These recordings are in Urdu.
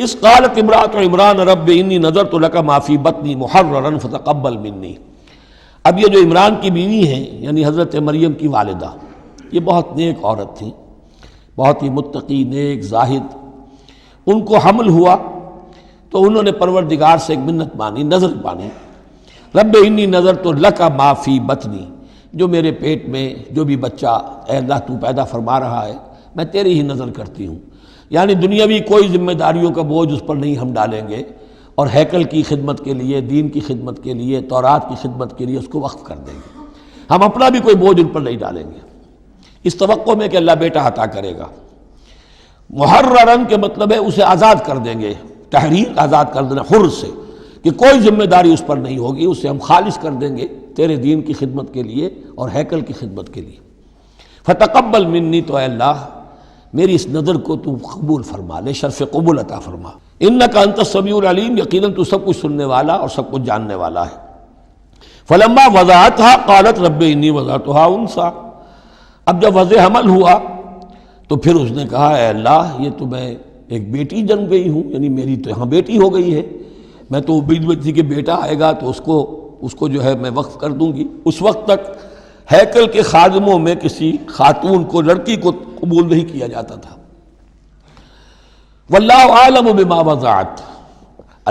اس قالت امرأۃ عمران رب انی نذرت لک ما فی بطنی محررا فتقبل منی۔ اب یہ جو عمران کی بیوی ہیں یعنی حضرت مریم کی والدہ، یہ بہت نیک عورت تھیں، بہت ہی متقی، نیک، زاہد۔ ان کو حمل ہوا تو انہوں نے پروردگار سے ایک منت مانی، نظر مانی، رب انی نذرت لک ما فی بطنی، جو میرے پیٹ میں جو بھی بچہ اے اللہ تو پیدا فرما رہا ہے میں تیری ہی نظر کرتی ہوں، یعنی دنیاوی کوئی ذمہ داریوں کا بوجھ اس پر نہیں ہم ڈالیں گے، اور ہیکل کی خدمت کے لیے، دین کی خدمت کے لیے، تورات کی خدمت کے لیے اس کو وقف کر دیں گے، ہم اپنا بھی کوئی بوجھ ان پر نہیں ڈالیں گے، اس توقع میں کہ اللہ بیٹا عطا کرے گا۔ محررن کے مطلب ہے اسے آزاد کر دیں گے، تحریر آزاد کر دینا، حر سے، کہ کوئی ذمہ داری اس پر نہیں ہوگی، اسے ہم خالص کر دیں گے تیرے دین کی خدمت کے لیے اور ہیکل کی خدمت کے لیے۔ فتقبل منی، تو اے اللہ میری اس نظر کو تو قبول فرما لے، شرف قبول عطا فرما۔ انک انت السمیع العلیم، یقیناً تو سب کچھ سننے والا اور سب کچھ جاننے والا ہے۔ فلما وضعتها قالت رب انی وضعتها انثی، اب جب وضع حمل ہوا تو پھر اس نے کہا اے اللہ یہ تو میں ایک بیٹی جنم گئی ہوں، یعنی میری تو یہاں بیٹی ہو گئی ہے، میں تو امید میں تھی کہ بیٹا آئے گا تو اس کو جو ہے میں وقف کر دوں گی۔ اس وقت تک ہیکل کے خادموں میں کسی خاتون کو، لڑکی کو قبول نہیں کیا جاتا تھا۔ واللہ عالم بما وضعت،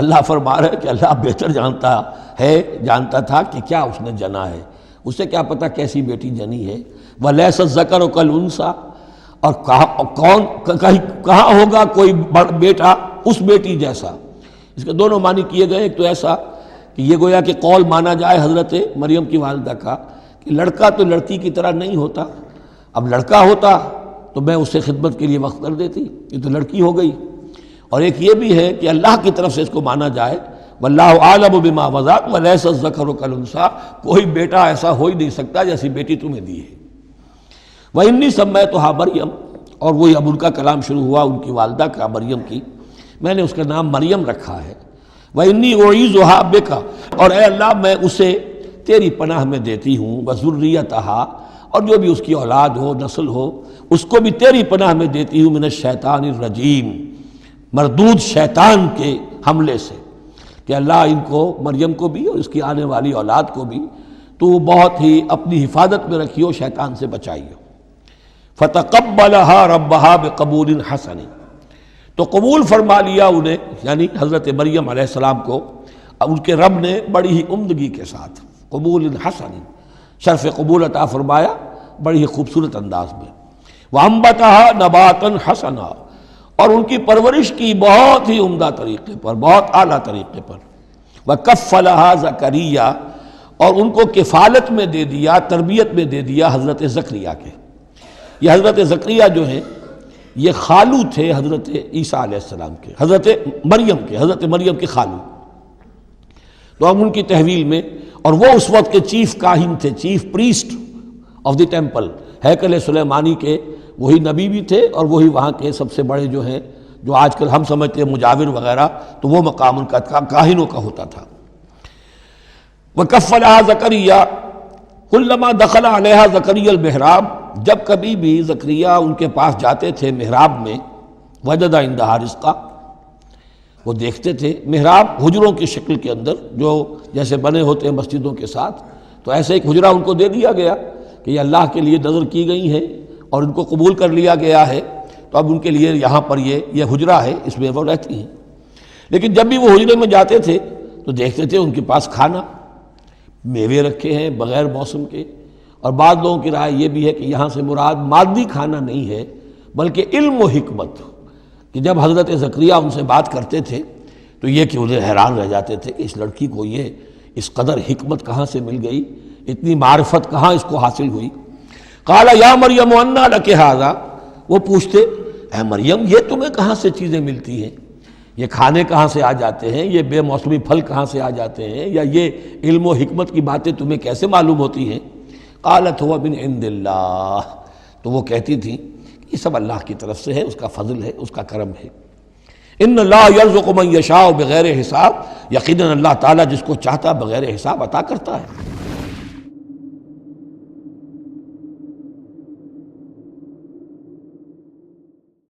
اللہ فرما رہا ہے کہ اللہ بہتر جانتا تھا کہ کیا اس نے جنا ہے، اسے کیا پتہ کیسی بیٹی جنی ہے۔ ولیس الذکر کالانثی، اور کہاں ہوگا کوئی بیٹا اس بیٹی جیسا۔ اس کے دونوں معنی کیے گئے، ایک تو ایسا کہ یہ گویا کہ قول مانا جائے حضرت مریم کی والدہ کا کہ لڑکا تو لڑکی کی طرح نہیں ہوتا، اب لڑکا ہوتا تو میں اسے خدمت کے لیے وقت کر دیتی، یہ تو لڑکی ہو گئی۔ اور ایک یہ بھی ہے کہ اللہ کی طرف سے اس کو مانا جائے واللہ عالم بما وضعت ولیس الذکر کالانثی، کوئی بیٹا ایسا ہو ہی نہیں سکتا جیسی بیٹی تمہیں دی ہے۔ وَإِنِّي سَمَّيْتُهَا مریم، اور وہی اب ان کا کلام شروع ہوا ان کی والدہ کا، مریم کی، میں نے اس کا نام مریم رکھا ہے۔ وَإِنِّي أُعِيذُهَا بِكَ، اور اے اللہ میں اسے تیری پناہ میں دیتی ہوں، وَذُرِّيَّتَهَا، اور جو بھی اس کی اولاد ہو، نسل ہو، اس کو بھی تیری پناہ میں دیتی ہوں، من الشیطان الرجیم، مردود شیطان کے حملے سے، کہ اللہ ان کو، مریم کو بھی اور اس کی آنے والی اولاد کو بھی تو بہت ہی اپنی حفاظت میں رکھیو، شیطان سے بچائیو۔ فتقبلها ربها بقبول حسن، تو قبول فرما لیا انہیں، یعنی حضرت مریم علیہ السلام کو ان کے رب نے بڑی ہی عمدگی کے ساتھ، قبول حسن، شرف قبول عطا فرمایا بڑی ہی خوبصورت انداز میں۔ وانبتها نباتا حسنا، اور ان کی پرورش کی بہت ہی عمدہ طریقے پر، بہت اعلیٰ طریقے پر۔ وکفلها زکریا، اور ان کو کفالت میں دے دیا، تربیت میں دے دیا حضرت زکریا کے۔ یہ حضرت زکریا جو ہیں یہ خالو تھے حضرت عیسیٰ علیہ السلام کے، حضرت مریم کے خالو، تو ہم ان کی تحویل میں، اور وہ اس وقت کے چیف کاہن تھے، chief priest of the temple, ہیکل سلیمانی کے وہی نبی بھی تھے، اور وہی وہاں کے سب سے بڑے جو ہیں، جو آج کل ہم سمجھتے ہیں مجاور وغیرہ، تو وہ مقام ان کا کاہنوں کا ہوتا تھا۔ وَكَفَّلَهَا زَكَرِيَّا كُلَّمَا دَخَلَ عَلَيْهَا زَكَرِيَّا الْمِحْرَابَ، جب کبھی بھی زکریا ان کے پاس جاتے تھے محراب میں، وجد عندها رزقا، وہ دیکھتے تھے محراب حجروں کی شکل کے اندر، جو جیسے بنے ہوتے ہیں مسجدوں کے ساتھ، تو ایسے ایک حجرہ ان کو دے دیا گیا کہ یہ اللہ کے لیے نظر کی گئی ہیں اور ان کو قبول کر لیا گیا ہے، تو اب ان کے لیے یہاں پر یہ حجرہ ہے، اس میں وہ رہتی ہیں۔ لیکن جب بھی وہ حجرے میں جاتے تھے تو دیکھتے تھے ان کے پاس کھانا، میوے رکھے ہیں بغیر موسم کے، اور بعض لوگوں کی رائے یہ بھی ہے کہ یہاں سے مراد مادی کھانا نہیں ہے بلکہ علم و حکمت، کہ جب حضرت زکریا ان سے بات کرتے تھے تو یہ کہ انہیں حیران رہ جاتے تھے کہ اس لڑکی کو یہ اس قدر حکمت کہاں سے مل گئی، اتنی معرفت کہاں اس کو حاصل ہوئی۔ قال یا مریم انا لک ھذا، وہ پوچھتے اے مریم یہ تمہیں کہاں سے چیزیں ملتی ہیں، یہ کھانے کہاں سے آ جاتے ہیں، یہ بے موسمی پھل کہاں سے آ جاتے ہیں، یا یہ علم و حکمت کی باتیں تمہیں کیسے معلوم ہوتی ہیں۔ قالت هو من عند اللہ، تو وہ کہتی تھی یہ سب اللہ کی طرف سے ہے، اس کا فضل ہے، اس کا کرم ہے۔ ان اللہ یرزق من یشاء بغیر حساب، یقیناً اللہ تعالیٰ جس کو چاہتا بغیر حساب عطا کرتا ہے۔